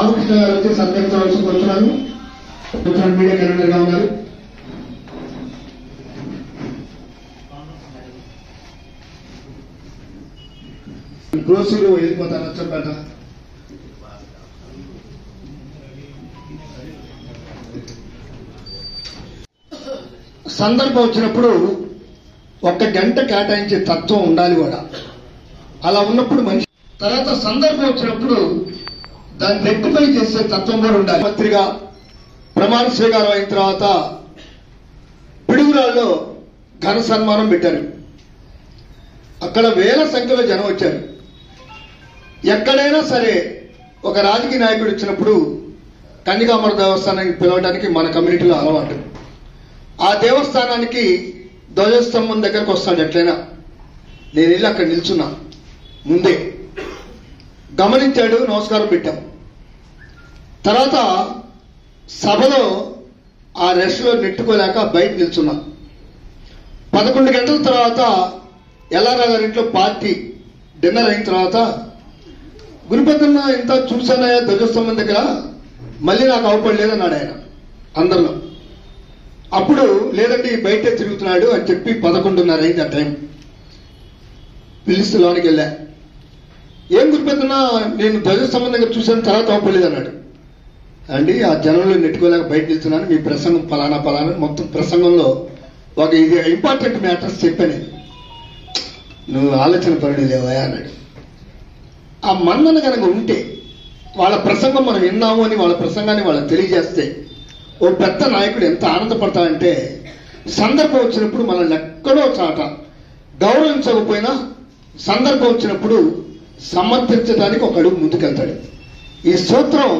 రామకృష్ణ గారు వచ్చి సత్కరించవలసి కూర్చున్నాను. మీడియా కన్వీనర్ గా ఉన్నారు. గ్రోసరీలో వెళ్ళిపోతాను చెప్పాట. సందర్భం వచ్చినప్పుడు 1 గంట కేటాయించే తత్వం ఉండాలి కూడా. అలా ఉన్నప్పుడు మనిషి తర్వాత సందర్భం వచ్చినప్పుడు దాన్ని రెక్టిఫై చేసే తత్వం కూడా ఉండాలి. మంత్రిగా ప్రమాణ స్వీకారం అయిన తర్వాత పిడుగురాల్లో ఘన సన్మానం పెట్టారు. అక్కడ వేల సంఖ్యలో జనం వచ్చారు. ఎక్కడైనా సరే ఒక రాజకీయ నాయకుడు వచ్చినప్పుడు కన్యకామర దేవస్థానానికి పిలవడానికి మన కమ్యూనిటీలో అలవాటు. ఆ దేవస్థానానికి ధ్వజస్తంభం దగ్గరకు వస్తాడు. ఎట్లయినా నేను వెళ్ళి అక్కడ నిల్చున్నా. ముందే గమనించాడు, నమస్కారం పెట్టాం. తర్వాత సభలో ఆ రెస్ట్లో నెట్టుకోలేక బయట నిల్చున్నా. 11 గంటల తర్వాత ఎల్లారావు గారింట్లో పార్టీ డిన్నర్ అయిన తర్వాత గురుపతన్న ఇంత చూసానయా ధ్వజస్తంభం దగ్గర, మళ్ళీ నాకు అవపడలేదన్నాడు ఆయన అందరిలో. అప్పుడు లేదండి బయటే తిరుగుతున్నాడు అని చెప్పి 11:30 అయింది ఆ టైం. పిలిస్తే లోనికి వెళ్ళా. ఏం గురిపెత్తనా, నేను ధ్వజస్తంభం దగ్గర చూసాను తర్వాత అవపడలేదు అన్నాడు. అండి ఆ జనంలో నెట్టుకోలేక బయట నిల్చున్నాను, మీ ప్రసంగం ఫలానా మొత్తం ప్రసంగంలో ఒక ఇది ఇంపార్టెంట్ మ్యాటర్స్ చెప్పాను. నువ్వు ఆలోచన పరుడు లేవా అన్నాడు. ఆ మన్నన కనుక ఉంటే వాళ్ళ ప్రసంగం మనం విన్నాము అని వాళ్ళ ప్రసంగాన్ని వాళ్ళకి తెలియజేస్తే ఓ పెద్ద నాయకుడు ఎంత ఆనందపడతాడంటే సందర్భం వచ్చినప్పుడు మనల్ని ఎక్కడో చాట గౌరవించకపోయినా సందర్భం వచ్చినప్పుడు సమర్థించడానికి ఒక అడుగు ముందుకెళ్తాడు. ఈ సూత్రం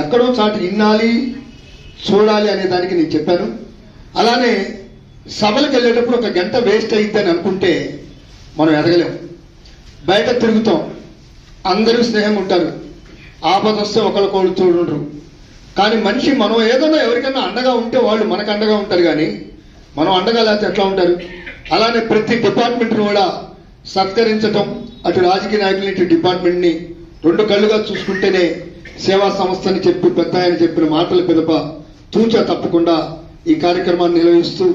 ఎక్కడో చాటు వినాలి చూడాలి అనే దానికి నేను చెప్పాను. అలానే సభలకు వెళ్ళేటప్పుడు 1 గంట వేస్ట్ అయ్యిద్దని అనుకుంటే మనం ఎదగలేము. బయట తిరుగుతాం, అందరూ స్నేహంగా ఉంటారు, ఆపద వస్తే ఒకరికొకరు చూడరు. కానీ మనిషి మనం ఏదైనా ఎవరికైనా అండగా ఉంటే వాళ్ళు మనకు అండగా ఉంటారు, కానీ మనం అండగా లేకపోతే ఎట్లా ఉంటారు? అలానే ప్రతి డిపార్ట్మెంట్ను కూడా సత్కరించటం, అటు రాజకీయ నాయకులు ఇటు డిపార్ట్మెంట్ని 2 కళ్ళుగా చూసుకుంటేనే సేవా సంస్థని చెప్పి పెద్ద ఆయన చెప్పిన మాటల పిదప తూచా తప్పకుండా ఈ కార్యక్రమాన్ని నిర్వహిస్తూ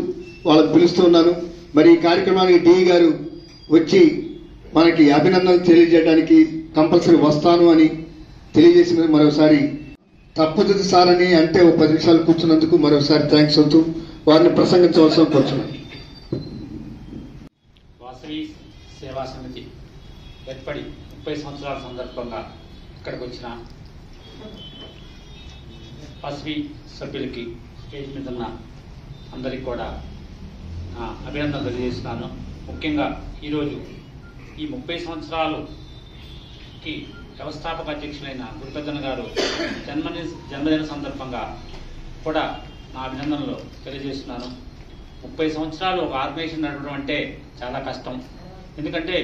వాళ్ళని పిలుస్తూ ఉన్నాను. మరి ఈ కార్యక్రమానికి డిఈ గారు వచ్చి మనకి అభినందనలు తెలియజేయడానికి కంపల్సరీ వస్తాను అని తెలియజేసిన మరోసారి తప్పదు సార్ అని అంటే ఒక 10 నిమిషాలు కూర్చున్నందుకు మరోసారి థ్యాంక్స్ అవుతూ వారిని ప్రసంగించవలసిన కూర్చున్నాను. వాసవి సేవా సమితి ఏర్పడి 30 సంవత్సరాల సందర్భంగా ఇక్కడికి వచ్చిన వాసవి సభ్యులకి స్టేజ్ మీద ఉన్న అందరికీ కూడా అభినందనలు తెలియజేస్తున్నాను. ముఖ్యంగా ఈరోజు ఈ 30 సంవత్సరాలకి వ్యవస్థాపక అధ్యక్షులైన గురుపెద్దన్న గారు జన్మదిన సందర్భంగా కూడా నా అభినందనలు తెలియజేస్తున్నాను. 30 సంవత్సరాలు ఒక ఆర్గనైజేషన్ నడపడం అంటే చాలా కష్టం. ఎందుకంటే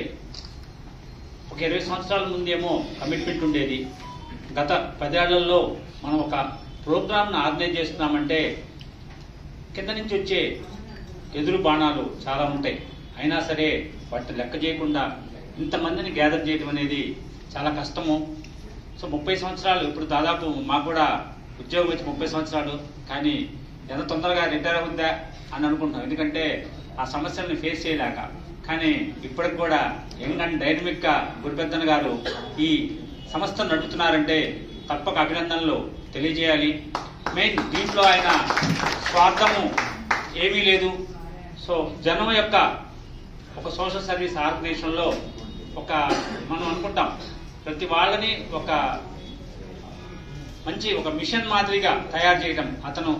ఒక 20 సంవత్సరాల ముందేమో కమిట్మెంట్ ఉండేది. గత 10 ఏళ్లలో మనం ఒక ప్రోగ్రామ్ను ఆర్గనైజ్ చేస్తున్నామంటే కింద నుంచి వచ్చే ఎదురు బాణాలు చాలా ఉంటాయి. అయినా సరే వాటిని లెక్క చేయకుండా ఇంతమందిని గ్యాదర్ చేయడం అనేది చాలా కష్టము. సో 30 సంవత్సరాలు ఇప్పుడు దాదాపు మాకు కూడా ఉద్యోగం వచ్చి 30 సంవత్సరాలు, కానీ ఎంత తొందరగా రిటైర్ అవుద్దా అని అనుకుంటున్నాం. ఎందుకంటే ఆ సమస్యల్ని ఫేస్ చేయలేక. కానీ ఇప్పటికి కూడా యంగ్ అండ్ డైనమిక్గా గురుపెద్దన్న గారు ఈ సంస్థను నడుపుతున్నారంటే తప్పక అభినందనలు తెలియజేయాలి. మెయిన్ దీంట్లో ఆయన స్వార్థము ఏమీ లేదు. సో జనం యొక్క ఒక సోషల్ సర్వీస్ ఆర్గనైజేషన్లో మనం అనుకుంటాం ప్రతి వాళ్ళని ఒక మంచి ఒక మిషన్ మాదిరిగా తయారు చేయడం. అతను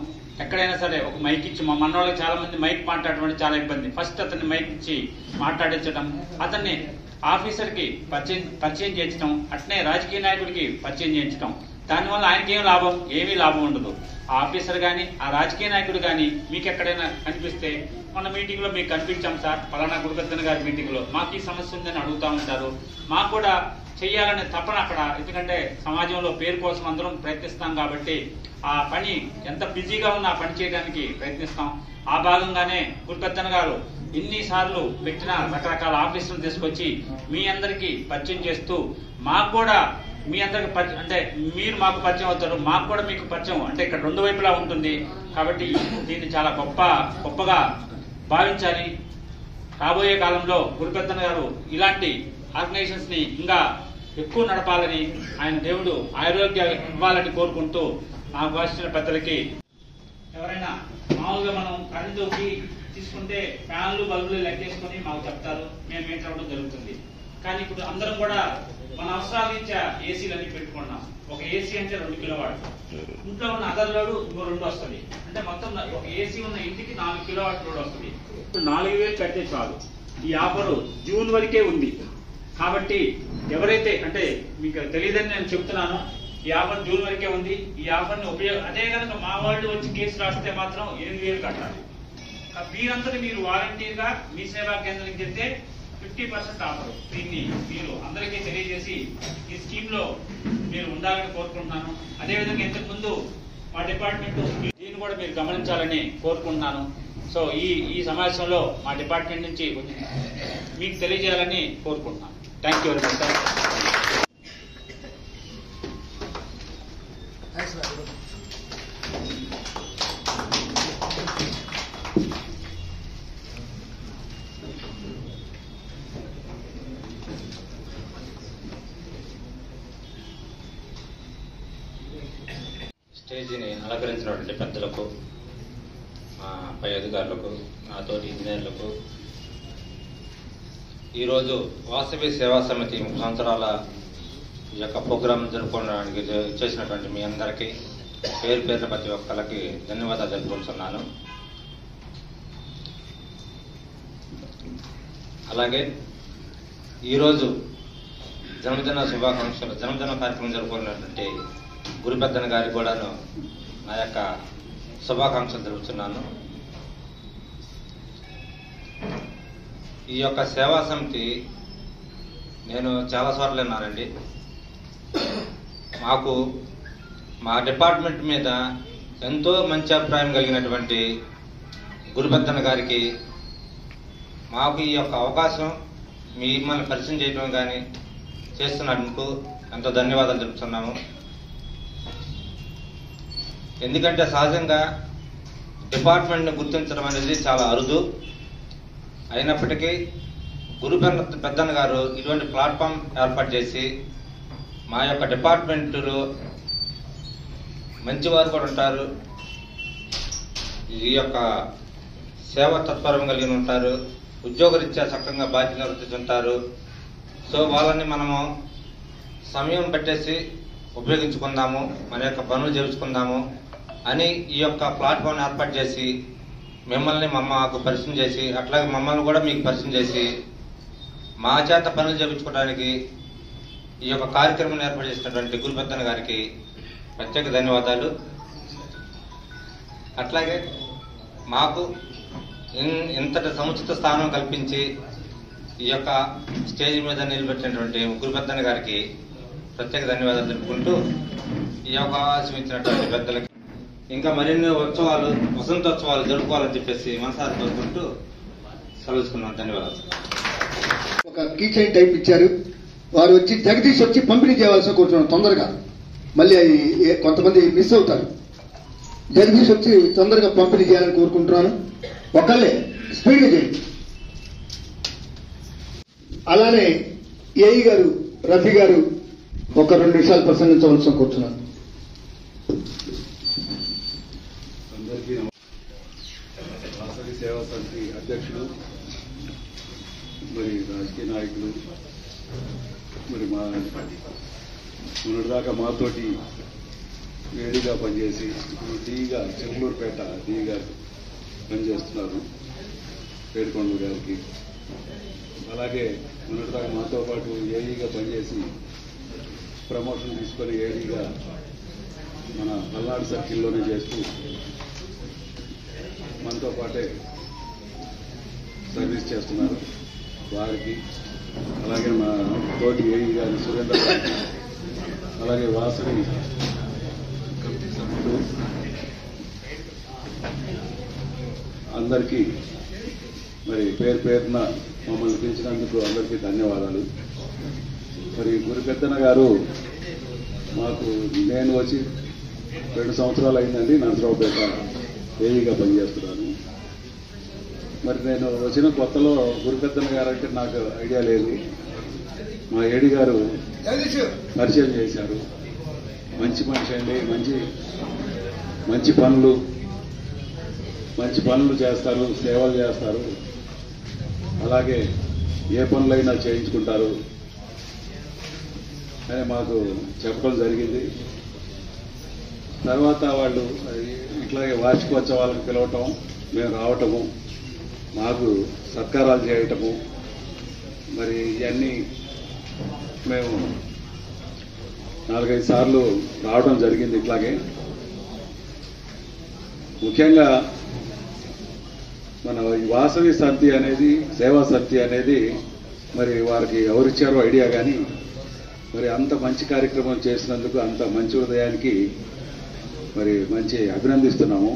ఎక్కడైనా సరే ఒక మైక్ ఇచ్చి, మా మనవాళ్ళకి చాలా మంది మైక్ మాట్లాడడం చాలా ఇబ్బంది. ఫస్ట్ అతన్ని మైక్ ఇచ్చి మాట్లాడించడం, అతన్ని ఆఫీసర్కి పరిచయం చేయించడం, అట్నే రాజకీయ నాయకుడికి పరిచయం చేయించడం. దానివల్ల ఆయనకి ఏం లాభం? ఏమీ లాభం ఉండదు. ఆ ఆఫీసర్ కానీ ఆ రాజకీయ నాయకుడు కానీ మీకు ఎక్కడైనా కనిపిస్తే, మన మీటింగ్లో మీకు కనిపించాం సార్, పలానా గురుపెద్దన్న గారి మీటింగ్లో మాకు ఈ సమస్య ఉందని అడుగుతూ ఉంటారు. మాకు కూడా చెయ్యాలనే తపన అక్కడ. ఎందుకంటే సమాజంలో పేరు కోసం అందరం ప్రయత్నిస్తాం కాబట్టి ఆ పని ఎంత బిజీగా ఉన్నా ఆ పని చేయడానికి ప్రయత్నిస్తాం. ఆ భాగంగానే గురుపెద్దన్న గారు ఎన్నిసార్లు పెట్టిన రకరకాల ఆఫీసులు తీసుకొచ్చి మీ అందరికీ పరిచయం చేస్తూ మాకు కూడా మీ అందరికి పరిచయం, అంటే మీరు మాకు పరిచయం అవుతారు, మాకు కూడా మీకు పరిచయం, అంటే ఇక్కడ రెండు వైపులా ఉంటుంది. కాబట్టి దీన్ని చాలా గొప్పగా భావించాలి. రాబోయే కాలంలో గురుపెద్దన్న గారు ఇలాంటి ఆర్గనైజేషన్స్ ని ఇంకా ఎక్కువ నడపాలని, ఆయన దేవుడు ఆరోగ్యాలు ఇవ్వాలని కోరుకుంటూ నాకు వచ్చిన పెద్దలకి, ఎవరైనా మామూలుగా మనం కరెంటుకి తీసుకుంటే ఫ్యాన్లు బల్బులు లెక్కేసుకొని మాకు చెప్తారు, మేము మీటర్ అవ్వడం జరుగుతుంది. కానీ ఇప్పుడు అందరం కూడా మన అవసరాల రీత్యా ఏసీలన్నీ పెట్టుకున్నాం. ఒక ఏసీ అంటే 2 కిలోవాట్, ఇంట్లో ఉన్న అదర్ లోడ్ ఇంకో 2 వస్తుంది. అంటే మొత్తం ఒక ఏసీ ఉన్న ఇంటికి 4 కిలోవాట్ లోడ్ వస్తుంది. 4000 కట్టే చాలు. ఈ ఆఫర్ జూన్ వరకే ఉంది. కాబట్టి ఎవరైతే, అంటే మీకు తెలియదని నేను చెప్తున్నాను, ఈ ఆఫర్ జూన్ వరకే ఉంది. ఈ ఆఫర్ని అదే కనుక మా వాళ్ళు వచ్చి కేసు రాస్తే మాత్రం 8000 కట్టాలి. మీరందరూ మీరు వాలంటీర్గా మీ సేవా కేంద్రానికి చెప్తే 50% ఆఫర్. దీన్ని మీరు అందరికీ తెలియజేసి ఈ స్కీమ్ లో మీరు ఉండాలని కోరుకుంటున్నాను. అదేవిధంగా ఇంతకు ముందు మా డిపార్ట్మెంట్ దీన్ని కూడా మీరు గమనించాలని కోరుకుంటున్నాను. సో ఈ సమావేశంలో మా డిపార్ట్మెంట్ నుంచి మీకు తెలియజేయాలని కోరుకుంటున్నాను. Thank you very much. స్టేజీని అలంకరించినటువంటి పెద్దలకు, మా పై అధికారులకు, నా తోటి ఇంజనీర్లకు, ఈరోజు వాసవి సేవా సమితి 30 సంవత్సరాల ఈ యొక్క ప్రోగ్రాం జరుపుకోవడానికి చేసినటువంటి మీ అందరికీ పేరు ప్రతి ఒక్కరికి ధన్యవాదాలు తెలుపుకుంటున్నాను. అలాగే ఈరోజు జన్మదిన కార్యక్రమం జరుపుకున్నటువంటి గురుపెద్దన్న గారికి కూడాను నా యొక్క శుభాకాంక్షలు తెలుపుతున్నాను. ఈ యొక్క సేవా సమితి నేను చాలా సార్లు విన్నానండి. మాకు మా డిపార్ట్మెంట్ మీద ఎంతో మంచి అభిప్రాయం కలిగినటువంటి గురుపెద్దన్న గారికి మాకు ఈ యొక్క అవకాశం మిమ్మల్ని పరిచయం చేయడం కానీ చేస్తున్నందుకు ఎంతో ధన్యవాదాలు తెలుపుతున్నాము. ఎందుకంటే సహజంగా డిపార్ట్మెంట్ని గుర్తించడం అనేది చాలా అరుదు. అయినప్పటికీ గురుపెద్దన్న గారు ఇటువంటి ప్లాట్ఫామ్ ఏర్పాటు చేసి మా యొక్క డిపార్ట్మెంట్లో మంచివారు కూడా ఉంటారు, ఈ యొక్క సేవా తత్పరం కలిగి ఉంటారు, ఉద్యోగరీత్యా చక్కగా బాధ్యత నిర్వర్తిస్తుంటారు. సో వాళ్ళని మనము సమయం పెట్టేసి ఉపయోగించుకుందాము, మన యొక్క పనులు చేయించుకుందాము అని ఈ యొక్క ప్లాట్ఫామ్ ఏర్పాటు చేసి మిమ్మల్ని మాకు పరిచయం చేసి, అట్లాగే మమ్మల్ని కూడా మీకు పరిచయం చేసి మా చేత పనులు చేయించుకోవడానికి ఈ యొక్క కార్యక్రమం ఏర్పాటు చేసినటువంటి గురుపెద్దన్న గారికి ప్రత్యేక ధన్యవాదాలు. అట్లాగే మాకు ఇంతటి సముచిత స్థానం కల్పించి ఈ యొక్క స్టేజ్ మీద నిలబెట్టినటువంటి గురుపెద్దన్న గారికి ప్రత్యేక ధన్యవాదాలు తెలుపుకుంటూ ఈ అవకాశం ఇచ్చినటువంటి పెద్దలకి ఇంకా మరిన్ని ఉత్సవాలు, వసంతోత్సవాలు జరుపుకోవాలని చెప్పేసి మనసారి కోరుకుంటూ సెలవుకున్నాం. ధన్యవాదాలు. ఒక కీ చైన్ టైప్ ఇచ్చారు. వారు వచ్చి జగదీష్ వచ్చి పంపిణీ చేయవలసిన కూర్చున్నారు తొందరగా. మళ్ళీ అది కొంతమంది మిస్ అవుతారు. జగదీష్ వచ్చి తొందరగా పంపిణీ చేయాలని కోరుకుంటున్నాను. ఒకళ్ళే స్పీడ్గా చేయండి. అలానే ఏఈ గారు, రఫీ గారు ఒక 2 నిమిషాలు ప్రసంగించవలసిన కూర్చున్నాను. వాసవి సేవా సమితి అధ్యక్షులు, మరి రాజకీయ నాయకులు, మరి మొన్నటిదాకా మాతోటి వేడిగా పనిచేసి ఇప్పుడు డీగా చెంగళూరుపేట డీగా పనిచేస్తున్నారు పేరుకొండలు గారికి, అలాగే మొన్నటిదాకా మాతో పాటు ఏఈగా పనిచేసి ప్రమోషన్ తీసుకొని ఏడీగా మన పల్నాడు సర్కిల్లోనే చేస్తూ మనతో పాటే సర్వీస్ చేస్తున్నారు వారికి, అలాగే మా తోటి ఏఈ గారి సురేంద్ర గారికి, అలాగే వాసవి కమిటీ సభ్యులు అందరికీ మరి పేరున మమ్మల్ని పిలిచినందుకు అందరికీ ధన్యవాదాలు. మరి గురుపెద్దన్న గారు మాకు నేను వచ్చి 2 సంవత్సరాలు అయిందండి. నరసరావుపేట ఏఈగా పనిచేస్తున్నాను. మరి నేను వచ్చిన కొత్తలో గురుపెద్దన్న గారు అంటే నాకు ఐడియా లేదు. మా ఏడి గారు పరిచయం చేశారు. మంచి మనిషి అండి, మంచి పనులు చేస్తారు, సేవలు చేస్తారు, అలాగే ఏ పనులైనా చేయించుకుంటారు అని మాకు చెప్పడం జరిగింది. తర్వాత వాళ్ళు ఇట్లాగే వార్షికోత్సవాలకు పిలవటం, మేము రావటము, మాకు సత్కారాలు చేయటము, మరి ఇవన్నీ మేము 4-5 సార్లు రావడం జరిగింది. ఇట్లాగే ముఖ్యంగా మన వాసవి సమితి అనేది, సేవా సమితి అనేది మరి వారికి ఎవరిచ్చారో ఐడియా కానీ మరి అంత మంచి కార్యక్రమం చేసినందుకు, అంత మంచి హృదయానికి మరి మంచి అభినందిస్తున్నాము.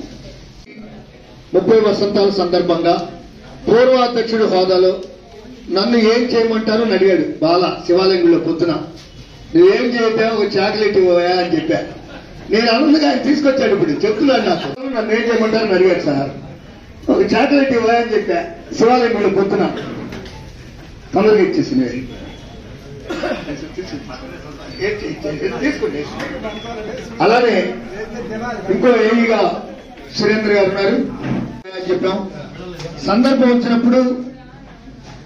30 వసంతాల సందర్భంగా పూర్వ అధ్యక్షుడి హోదాలో నన్ను ఏం చేయమంటారో అని అడిగాడు బాల శివాలయంలో పొద్దున. నువ్వేం చేయటా, ఒక చాక్లెట్ ఇవ్వయా అని చెప్పా. నేను అన్నగా ఆయన తీసుకొచ్చాడు. ఇప్పుడు చెప్తున్నాడు నాకు, నన్ను ఏం చేయమంటారని అడిగాడు. సార్ ఒక చాక్లెట్ ఇవ్వయా అని చెప్పా శివాలయంలో పొద్దున. తొందరగా ఇచ్చేసింది. తీసుకోండి. అలానే ఇంకో ఏఈగా సురేంద్ర గారు ఉన్నారు అని చెప్పాం. సందర్భం వచ్చినప్పుడు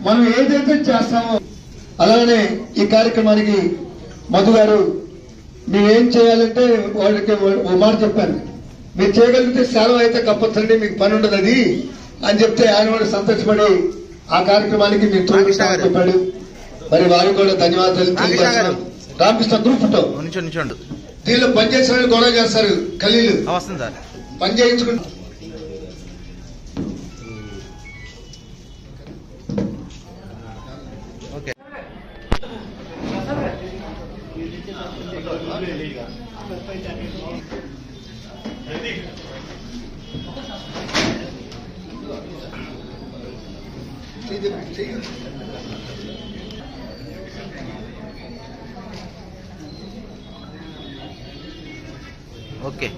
మనం ఏదైతే చేస్తామో అలానే ఈ కార్యక్రమానికి మధు గారు మీరేం చేయాలంటే వాళ్ళకి ఓ మాట చెప్పాను. మీరు చేయగలిగితే సెలవు అయితే కంపల్సరీ మీకు పని ఉండదు అది అని చెప్తే ఆయన కూడా సంతోషపడి ఆ కార్యక్రమానికి మీరు తోడుస్తామని చెప్పాడు. మరి వారికి కూడా ధన్యవాదాలు తెలియజేస్తున్నాం. రామకృష్ణ గ్రూప్ ఫోటో దీనిలో పనిచేసిన వాళ్ళు గొడవ చేస్తారు. ఖలీలు పని చేయించుకుంటారు. ఓకే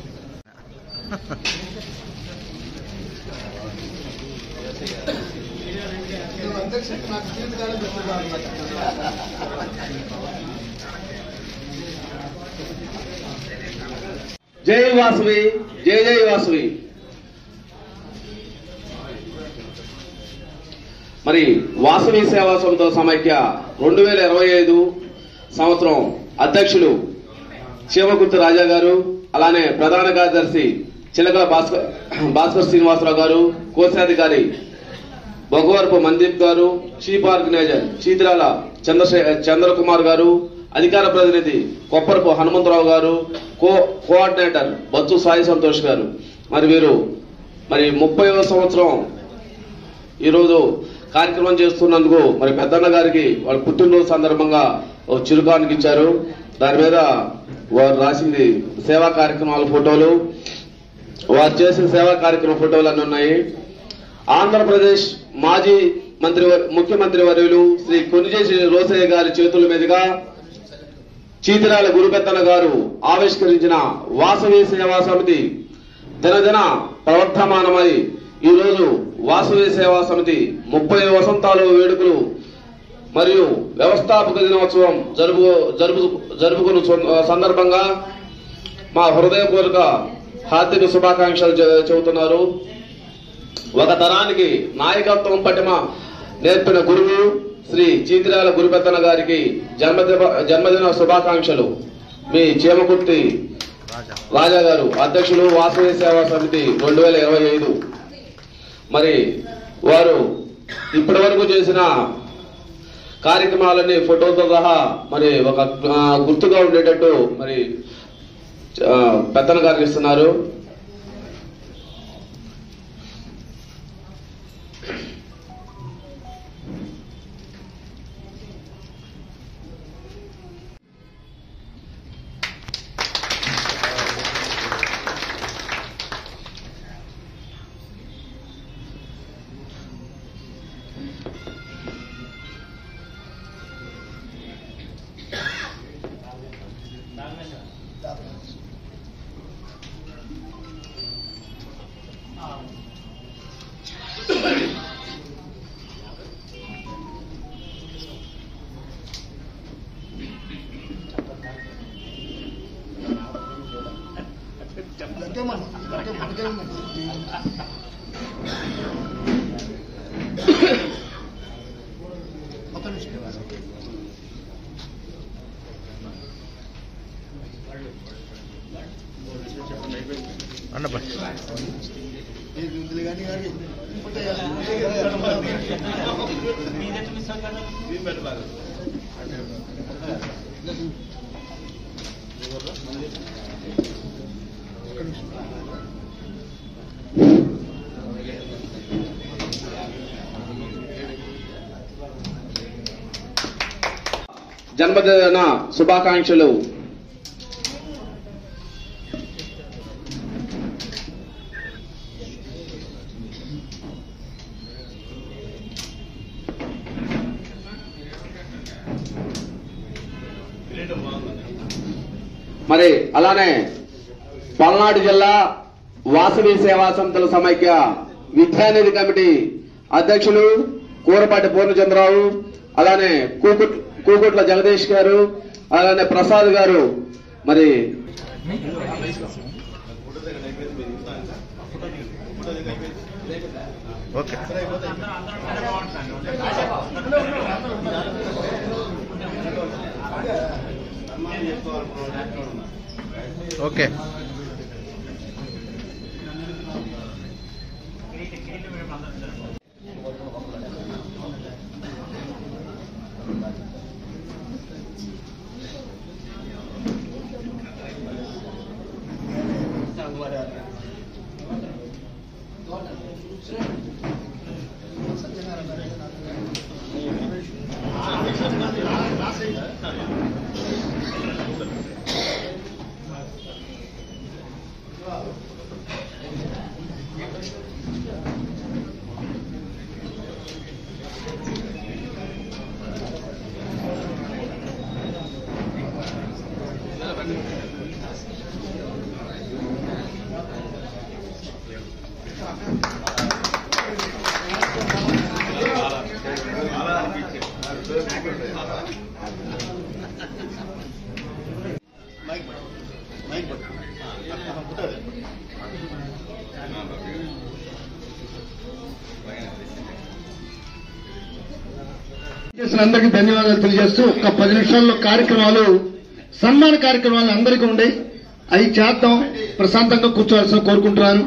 జై వాసవి, జై జై వాసవి. మరి వాసవి సేవా సమితి సమైక్య 2025 సంవత్సరం అధ్యక్షులు చీమకుర్తి రాజా గారు, అలానే ప్రధాన కార్యదర్శి చిలకల భాస్కర్ శ్రీనివాసరావు గారు, కోశాధికారి బొగవరపు మందీప్ గారు, చీఫ్ ఆర్గనైజర్ చీతిరాల చంద్రకుమార్ గారు, అధికార ప్రతినిధి కొప్పరపు హనుమంతరావు గారు, కోఆర్డినేటర్ బొత్సు సాయి సంతోష్ గారు. మరి వీరు 30వ సంవత్సరం ఈరోజు కార్యక్రమం చేస్తున్నందుకు మరి పెద్దన్న గారికి వాళ్ళ పుట్టినరోజు సందర్భంగా ఒక చిరుకానికి ఇచ్చారు. దాని మీద వారు రాసింది సేవా కార్యక్రమాల ఫోటోలు, వారు చేసిన సేవా కార్యక్రమ ఫోటోలు అన్నీ ఉన్నాయి. ఆంధ్రప్రదేశ్ మాజీ ముఖ్యమంత్రి వర్యులు శ్రీ కొనిజేసి రోసయ్య గారి చేతుల మీదుగా చీతిరాల గురుపెత్తన గారు ఆవిష్కరించిన వాసవి సేవా సమితి దినదిన ప్రవర్ధమానమై ఈరోజు వాసవి సేవా సమితి 30 వసంతాలు వేడుకలు మరియు వ్యవస్థాపక దినోత్సవం జరుపుకున్న సందర్భంగా మా హృదయపూర్వక హార్దిక శుభాకాంక్షలు చెబుతున్నారు. ఒక తరానికి నాయకత్వం పటిమ నేర్పిన గురువు శ్రీ చీతిరాల గురుపెత్తన గారికి జన్మదిన శుభాకాంక్షలు. మీ చీమకుర్తి రాజా గారు, అధ్యక్షులు వాసవి సేవా సమితి 2025. మరి వారు ఇప్పటి వరకు చేసిన కార్యక్రమాలన్నీ ఫోటోతో సహా మరి ఒక గుర్తుగా ఉండేటట్టు మరి పెద్దన గారికి ఇస్తున్నారు. Gracias. జన్మదిన శుభాకాంక్షలు. మరి అలానే పల్నాడు జిల్లా వాసవి సేవా సంస్థల సమైక్య విద్యానిధి కమిటీ అధ్యక్షులు కూరపాటి పూర్ణచంద్రరావు, అలానే కూకుట్ల జగదీష్ గారు, అలానే ప్రసాద్ గారు. మరి ఓకే అందరికీ ధన్యవాదాలు తెలియజేస్తూ ఒక 10 నిమిషాల్లో కార్యక్రమాలు, సన్మాన కార్యక్రమాలు అందరికీ ఉండే అవి చేద్దాం. ప్రశాంతంగా కూర్చోవాల్సిన కోరుకుంటున్నాను.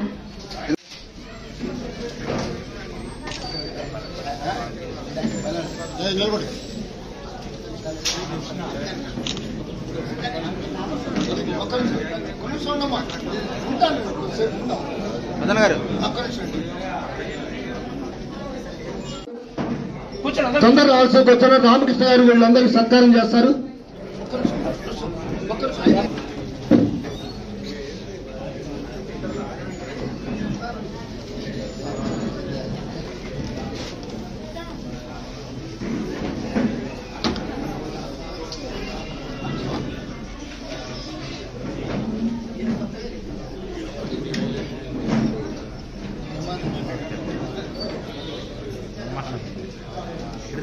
తొందర రావాల్సిన కూర్చొని రామకృష్ణ గారు వీళ్ళందరికీ సత్కారం చేస్తారు.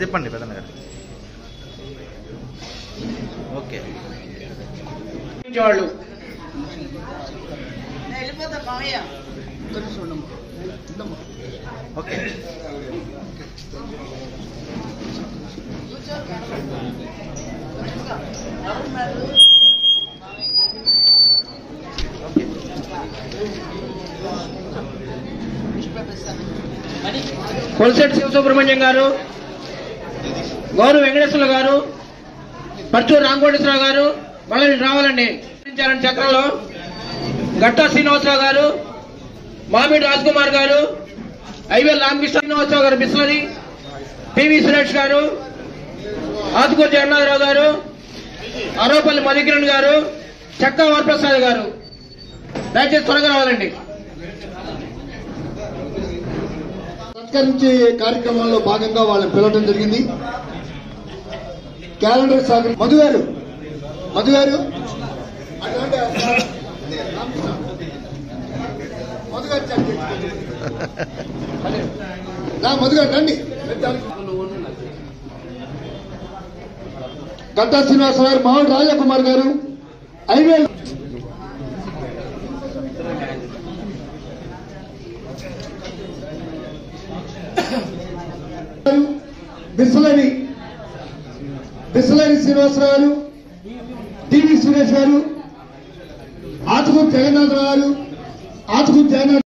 చెప్పండి పెద్దన్న గారు. ఓకే వాళ్ళు ఓకే కొలశెట్టి శివసుబ్రహ్మణ్యం గారు, గౌరవ వెంకటేశ్వర గారు, పర్చూరు రామకోటేశ్వరరావు గారు మళ్ళీ రావాలండి. చక్రంలో గట్టా శ్రీనివాసరావు గారు, మామిడి రాజ్కుమార్ గారు, ఐవేల్ రామకృష్ణ శ్రీనివాసరావు గారు బిస్లరీ, పివి సురేష్ గారు, ఆతుకూరు జగన్నాథరావు గారు, అరవపల్లి మధుకిరణ్ గారు, చక్కా వరప్రసాద్ గారు దయచేసి త్వరగా రావాలండి. సత్కరించే కార్యక్రమంలో భాగంగా వాళ్ళని పిలవడం జరిగింది. క్యాలెండర్ సాగర్ మధు గారు మధు గారు రండి. గట్టా శ్రీనివాసరావు గారు, మామిడి రాజకుమార్ గారు, ఐవేల్ బిస్సలేని శ్రీనివాసరావు గారు, టీవీ సురేష్ గారు, ఆతుకూరు జగన్నాథరావు గారు, ఆతుకూరు జగన్నాథ్,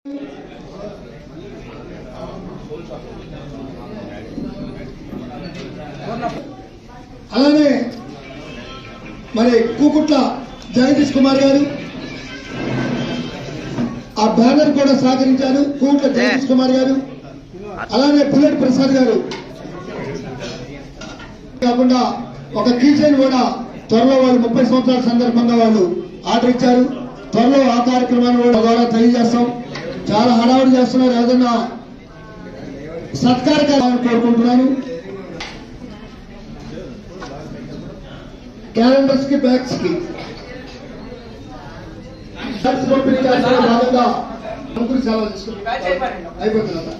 అలానే మరి కూకుట్ల జగదీష్ కుమార్ గారు ఆ బ్యానర్ కూడా సహకరించారు. కూకుట్ల జగదీష్ కుమార్ గారు, అలానే బుల్లెట్ ప్రసాద్ గారు కాకుండా ఒక కీచైన్ కూడా త్వరలో వాళ్ళు 30 సంవత్సరాల సందర్భంగా వాళ్ళు ఆర్డర్ ఇచ్చారు. త్వరలో ఆ కార్యక్రమాన్ని కూడా ద్వారా తెలియజేస్తాం. చాలా హడావుడి చేస్తున్నారు. ఏదన్నా సత్కార కార్యక్రమాన్ని కోరుకుంటున్నాను. క్యాలెండర్స్ కి బ్యాగ్స్ కి పంపిణీ చేస్తున్న భాగంగా ముగ్గురు సేవలు తీసుకుంటాం. అయిపోతుంది కదా.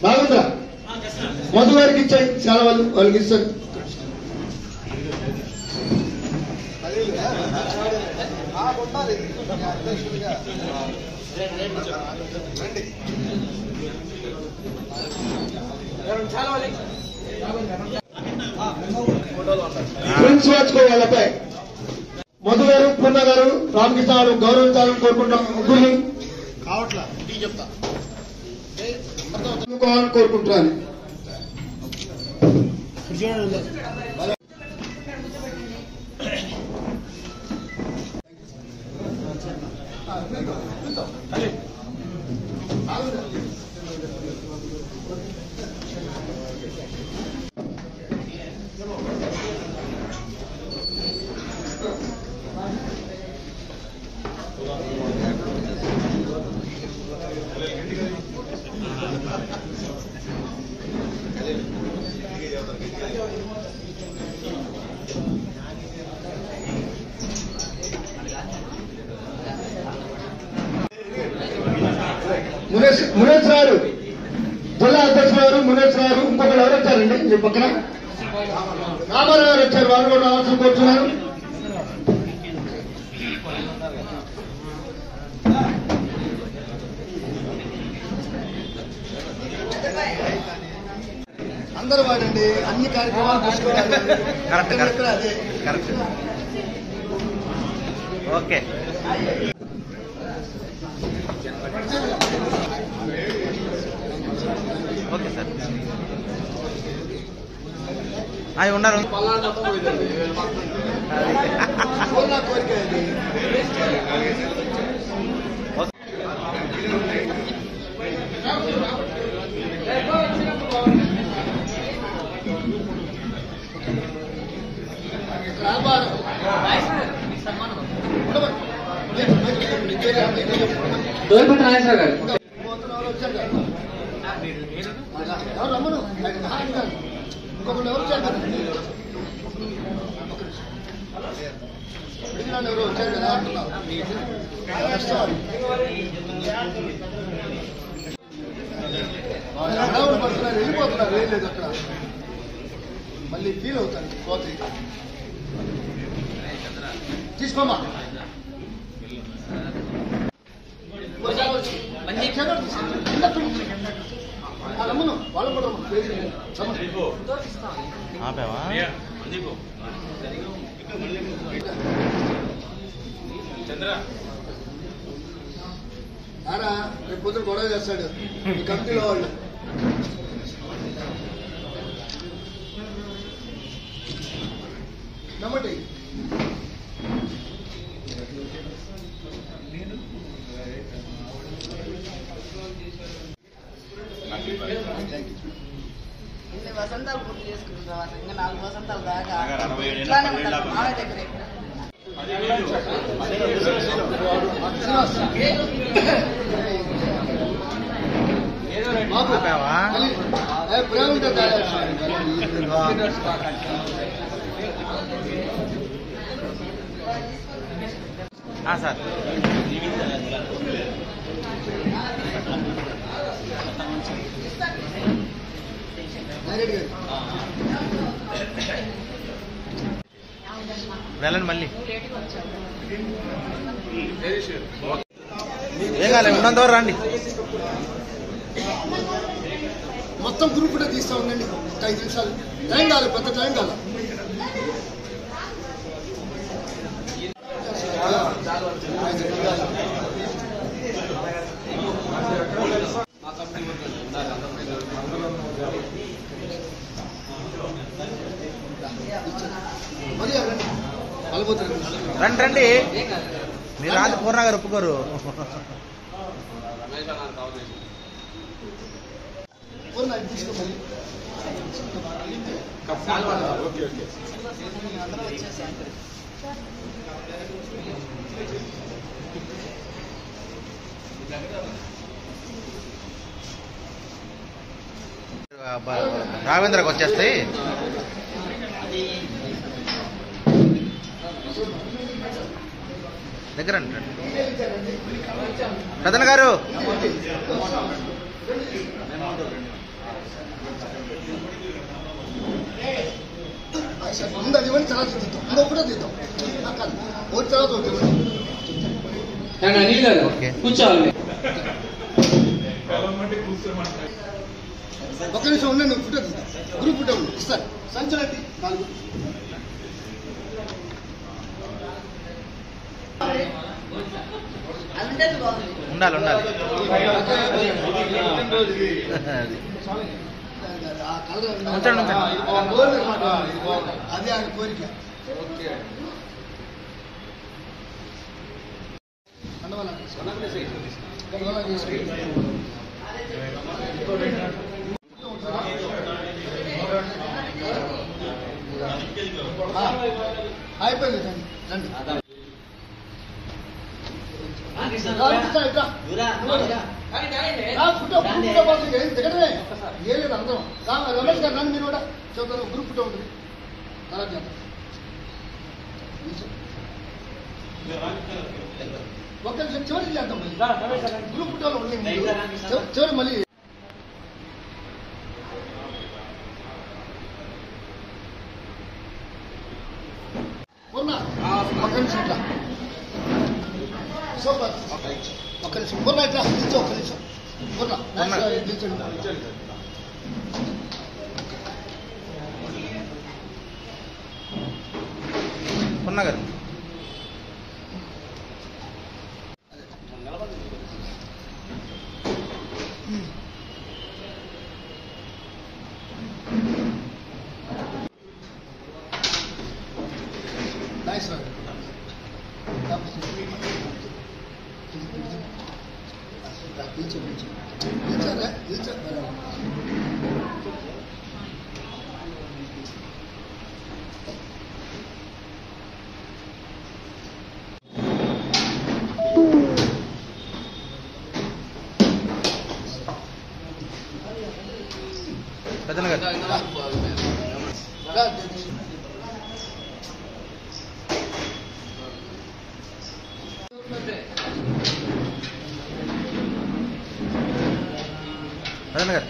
బాగుందా? మధు గారికి ఇచ్చాయి చాలా వాళ్ళకి ఇస్తారు. ఫ్రెండ్స్ వాచ్కో వాళ్ళపై మధు గారు, పూర్ణ గారు, రామకృష్ణ గారు గౌరవించాలని కోరుకుంటాం. ముగ్గురిని చెప్తాను కోరుకుంటున్నాను. మునేష్ గారు, జిల్లా అధ్యక్షులు గారు, మునేష్ గారు, ఇంకొకరు ఎవరు వచ్చారండి మీ పక్కన? రామారావు గారు వచ్చారు. వారు కూడా రావాల్సిన కోరుతున్నారు. అందరూ వాడండి, అన్ని కార్యక్రమాలు ఓకే. Okay sir. అవి ఉన్నారు. దోల్పతి నాగేశ్వర గారు రమ్మను. ఇంకొకరు ఎవరు వచ్చారు కదా, ఎవరు వచ్చారు కదా అంటున్నారు. పడుతున్నారు, వెళ్ళిపోతున్నారు. లేదు అక్కడ మళ్ళీ ఫీల్ అవుతాను. పోతే తీసుకోమా రమ్మను. వాళ్ళు కూడా ఆపావా? ఆరా రేపు పొద్దున గొడవ చేస్తాడు ఈ కమిటీలో వాళ్ళు. నమ్మండి. వసంతాలు పూర్తి చేసుకున్న తర్వాత ఇంకా 4 వసంతాలు దాకా ఇట్లానే ఉంటారు మామయ్య దగ్గర. ప్రేమ సార్. Thank you. వెళ్ళండి మళ్ళీ ఏం కాలే ఉన్నంత వరకు రండి. మొత్తం గ్రూప్ కూడా తీస్తా ఉందండి. 5 నిమిషాలు టైం కాదు, పెద్ద టైం కాదు. రండి రండి, మీరు రాదు పూర్ణ గారు ఒప్పుకోరు. రాఘవేంద్రకు వచ్చేస్తాయి. దగ్గర రతన్ గారు ముందు అది ఇవ్వండి, తర్వాత తీద్దాం. ఇంకొకటే తీద్దాం. ఒకటి తర్వాత ఒకటి కూర్చోవాలి. ఒక్క నిమిషం ఉండండి, ఫోటో తీద్దాం. గ్రూప్ ఫోటో ఉంది ఇస్తారు. సంచలతి 4 ఉండాలి ఉండాలి. అదే ఆయన కోరిక. అయిపోయింది రండి. దిగడమే ఏ లేదు అందరం. రమేష్ గారు రండి, మీరు కూడా చూద్దాం. గ్రూప్ ఫోటో ఉంటుంది. అలా చేద్దాం. ఒక్క నిమిషం చివరికి చేద్దాం. గ్రూప్ ఫోటోలో ఉన్నాయి చివరి మళ్ళీ ఉన్నా. ఒక్క నిమిషం ఇట్లా సూపర్. ఒక్క నిమిషం పూర్ణ ఇట్లా నిల్చో. ఒక్క నిమిషం పూర్ణ నిల్చోండి. పూర్ణ గారు నైస్ రా. రతన్ గారు రతన్ గారు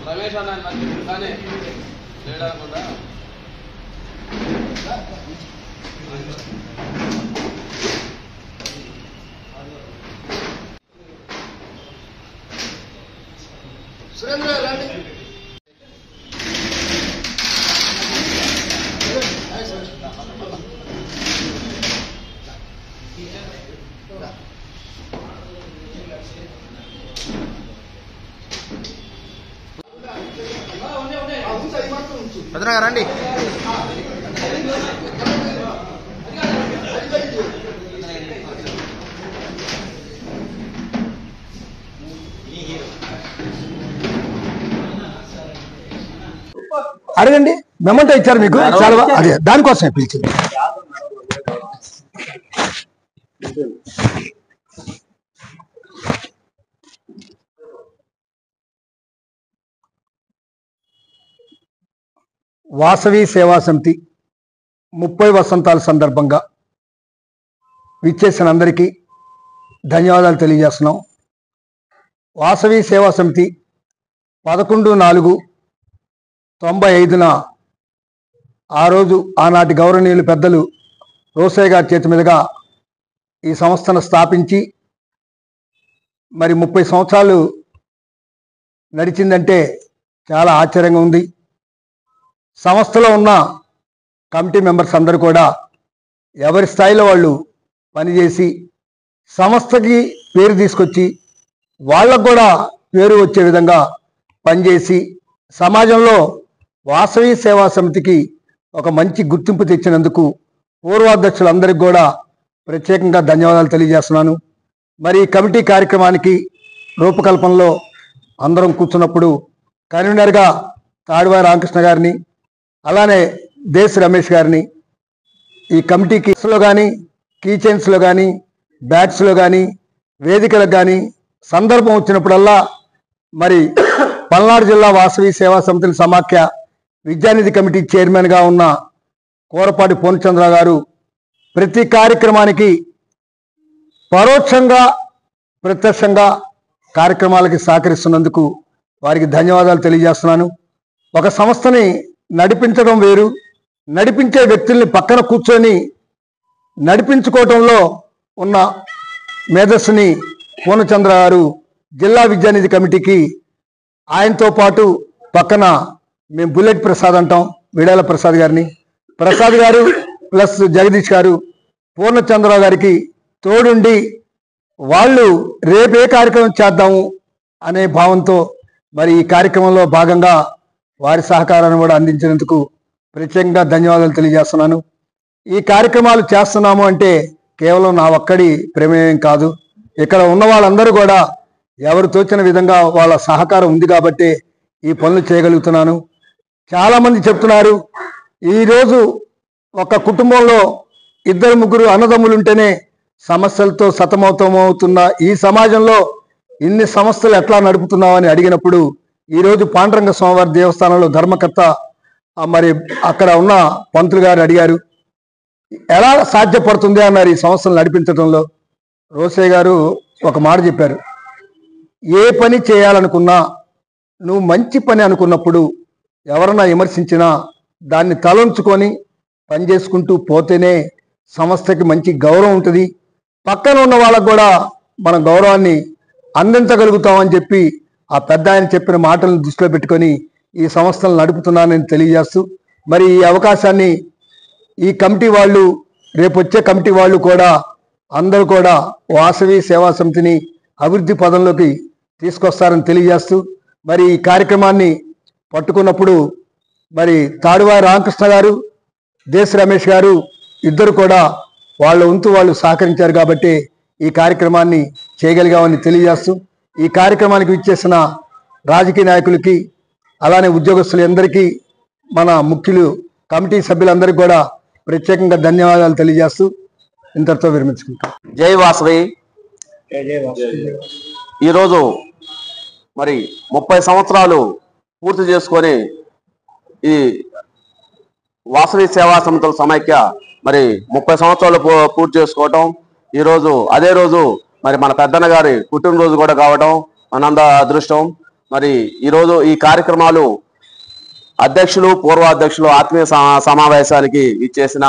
రమేష్ అన్న కానీ లేడనుకుంటా. సురేంద్ర రండి. రతన్ గారు రండి. అడగండి, మెమంటో ఇచ్చారు మీకు చాలా, అదే దానికోసమే పిలిచింది. వాసవి సేవా సమితి 30 వసంతాల సందర్భంగా విచ్చేసిన అందరికీ ధన్యవాదాలు తెలియజేస్తున్నాం. వాసవి సేవా సమితి 11/4/95న ఆ రోజు ఆనాటి గౌరవనీయులు పెద్దలు రోసయ్య గారి చేతి మీదుగా ఈ సంస్థను స్థాపించి మరి 30 సంవత్సరాలు నడిచిందంటే చాలా ఆశ్చర్యంగా ఉంది. సంస్థలో ఉన్న కమిటీ మెంబర్స్ అందరూ కూడా ఎవరి స్థాయిలో వాళ్ళు పనిచేసి సంస్థకి పేరు తీసుకొచ్చి వాళ్ళకు కూడా పేరు వచ్చే విధంగా పనిచేసి సమాజంలో వాసవి సేవా సమితికి ఒక మంచి గుర్తింపు తెచ్చినందుకు పూర్వాధ్యక్షులందరికీ కూడా ప్రత్యేకంగా ధన్యవాదాలు తెలియజేస్తున్నాను. మరి ఈ కమిటీ కార్యక్రమానికి రూపకల్పనలో అందరం కూర్చున్నప్పుడు కన్వీనర్గా తాడివారి రామకృష్ణ గారిని, అలానే దేశ్ రమేష్ గారిని, ఈ కమిటీకి లో కానీ కీచైన్స్లో కానీ బ్యాగ్స్లో కానీ వేదికలకు కానీ సందర్భం వచ్చినప్పుడల్లా మరి పల్నాడు జిల్లా వాసవి సేవా సమితుల సమాఖ్య విద్యానిధి కమిటీ చైర్మన్గా ఉన్న కోరపాటి పూర్ణచంద్ర గారు ప్రతి కార్యక్రమానికి పరోక్షంగా ప్రత్యక్షంగా కార్యక్రమాలకి సహకరిస్తున్నందుకు వారికి ధన్యవాదాలు తెలియజేస్తున్నాను. ఒక సంస్థని నడిపించడం వేరు, నడిపించే వ్యక్తుల్ని పక్కన కూర్చొని నడిపించుకోవటంలో ఉన్న మేధస్సుని పూర్ణచంద్ర గారు జిల్లా విద్యానిధి కమిటీకి, ఆయనతో పాటు పక్కన మేము బుల్లెట్ ప్రసాద్ అంటాం విడాల ప్రసాద్ గారిని, ప్రసాద్ గారు ప్లస్ జగదీష్ గారు పూర్ణచంద్రరావు గారికి తోడుండి వాళ్ళు రేపు ఏ కార్యక్రమం చేద్దాము అనే భావంతో మరి ఈ కార్యక్రమంలో భాగంగా వారి సహకారాన్ని కూడా అందించినందుకు ప్రత్యేకంగా ధన్యవాదాలు తెలియజేస్తున్నాను. ఈ కార్యక్రమాలు చేస్తున్నాము అంటే కేవలం నా ఒక్కడి ప్రమేయం కాదు, ఇక్కడ ఉన్న వాళ్ళందరూ కూడా ఎవరు తోచిన విధంగా వాళ్ళ సహకారం ఉంది కాబట్టి ఈ పనులు చేయగలుగుతున్నాను. చాలామంది చెప్తున్నారు, ఈరోజు ఒక కుటుంబంలో 2-3 అన్నదమ్ములు ఉంటేనే సమస్యలతో సతమతమవుతున్న ఈ సమాజంలో ఇన్ని సంస్థలు ఎట్లా నడుపుతున్నామని అడిగినప్పుడు ఈరోజు పాండురంగ స్వామివారి దేవస్థానంలో ధర్మకర్త మరి అక్కడ ఉన్న పంతులు గారు అడిగారు, ఎలా సాధ్యపడుతుంది అన్నారు ఈ సంస్థలు నడిపించడంలో. రోసయ్య గారు ఒక మాట చెప్పారు, ఏ పని చేయాలనుకున్నా నువ్వు మంచి పని అనుకున్నప్పుడు ఎవరన్నా విమర్శించినా దాన్ని తలంచుకొని పని చేసుకుంటూ పోతేనే సంస్థకి మంచి గౌరవం ఉంటుంది, పక్కన ఉన్న వాళ్ళకు కూడా మన గౌరవాన్ని అందించగలుగుతామని చెప్పి ఆ పెద్ద ఆయన చెప్పిన మాటలను దృష్టిలో పెట్టుకొని ఈ సంస్థలను నడుపుతున్నానని తెలియజేస్తూ, మరి ఈ అవకాశాన్ని ఈ కమిటీ వాళ్ళు, రేపు వచ్చే కమిటీ వాళ్ళు కూడా అందరూ కూడా వాసవి సేవా సమితిని అభివృద్ధి పదంలోకి తీసుకొస్తారని తెలియజేస్తూ, మరి ఈ కార్యక్రమాన్ని పట్టుకున్నప్పుడు మరి తాడివారి రామకృష్ణ గారు, దేశ్ రమేష్ గారు ఇద్దరు కూడా వాళ్ళ వంతు వాళ్ళు సహకరించారు కాబట్టి ఈ కార్యక్రమాన్ని చేయగలిగామని తెలియజేస్తూ, ఈ కార్యక్రమానికి విచ్చేసిన రాజకీయ నాయకులకి, అలానే ఉద్యోగస్తులందరికీ, మన ముఖ్యులు కమిటీ సభ్యులందరికీ కూడా ప్రత్యేకంగా ధన్యవాదాలు తెలియజేస్తూ ఇంతటితో విరమించుకుంటాం. జై వాసవి. ఈరోజు మరి 30 సంవత్సరాలు పూర్తి చేసుకొని ఈ వాసవి సేవా సమితుల సమైక్య మరి 30 సంవత్సరాలు పూర్తి చేసుకోవటం, ఈరోజు అదే రోజు మరి మన పెద్దన్న గారి పుట్టినరోజు కూడా కావడం మనంద అదృష్టం. మరి ఈరోజు ఈ కార్యక్రమాలు అధ్యక్షులు, పూర్వాధ్యక్షులు ఆత్మీయ సమావేశానికి ఇచ్చేసిన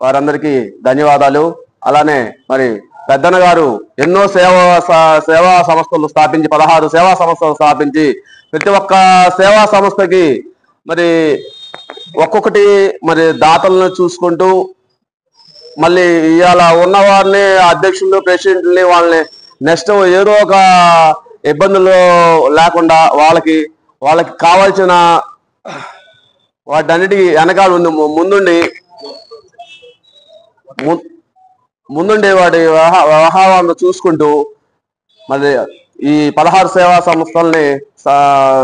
వారందరికీ ధన్యవాదాలు. అలానే మరి పెద్దన్న గారు ఎన్నో సేవా సంస్థలు స్థాపించి 16 సేవా సంస్థలు స్థాపించి ప్రతి ఒక్క సేవా సంస్థకి మరి ఒక్కొక్కటి మరి దాతలను చూసుకుంటూ మళ్ళీ ఇవాళ ఉన్న వారిని అధ్యక్షులు, ప్రెసిడెంట్ని వాళ్ళని నెక్స్ట్ ఏదో ఒక ఇబ్బందులు లేకుండా వాళ్ళకి కావాల్సిన వాటన్నిటికీ వెనకాల ముందుండి వాటి వ్యవహారాలను చూసుకుంటూ మరి ఈ 16 సేవా సంస్థల్ని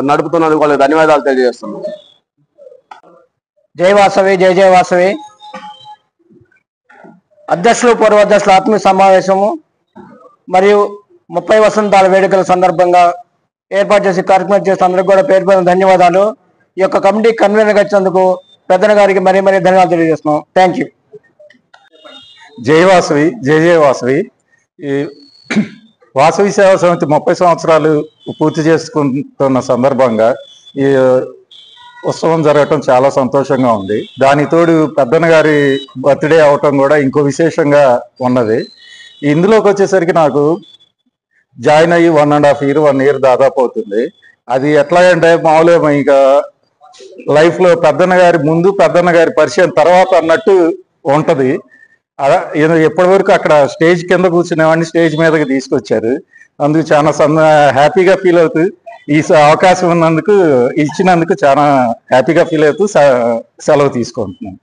నడుపుతున్నందుకు వాళ్ళకి ధన్యవాదాలు తెలియజేస్తున్నాను. జై వాసవి, జై జయ వాసవి. అధ్యక్షులు, పూర్వ అధ్యక్షులు ఆత్మీయ సమావేశము మరియు 30 వసంతాల వేడుకల సందర్భంగా ఏర్పాటు చేసి కార్యక్రమం చేసిన అందరికి కూడా పేరు పేరు ధన్యవాదాలు. ఈ యొక్క కమిటీ కన్వీనర్గా వచ్చినందుకు పెద్దన గారికి మరీ ధన్యవాదాలు తెలియజేస్తున్నాం. Thank you. జై వాసవి, జై జయ వాసవి. ఈ వాసవి సేవా సమితి 30 సంవత్సరాలు పూర్తి చేసుకుంటున్న సందర్భంగా ఈ ఉత్సవం జరగటం చాలా సంతోషంగా ఉంది. దాని తోడు పెద్దన్న గారి బర్త్డే అవటం కూడా ఇంకో విశేషంగా ఉన్నది. ఇందులోకి వచ్చేసరికి నాకు జాయిన్ అయ్యి 1.5 year దాదాపు అవుతుంది. అది ఎట్లా అంటే మామూలుగా ఇంకా లైఫ్లో పెద్దన్న గారి ముందు, పెద్దన్న గారి పరిచయం తర్వాత అన్నట్టు ఉంటది. ఎప్పటి వరకు అక్కడ స్టేజ్ కింద కూర్చునేవాడిని స్టేజ్ మీదకి తీసుకొచ్చారు. అందుకు చాలా హ్యాపీగా ఫీల్ అవుతూ ఈ అవకాశం ఇచ్చినందుకు చాలా హ్యాపీగా ఫీల్ అవుతూ సెలవు తీసుకుంటున్నాను.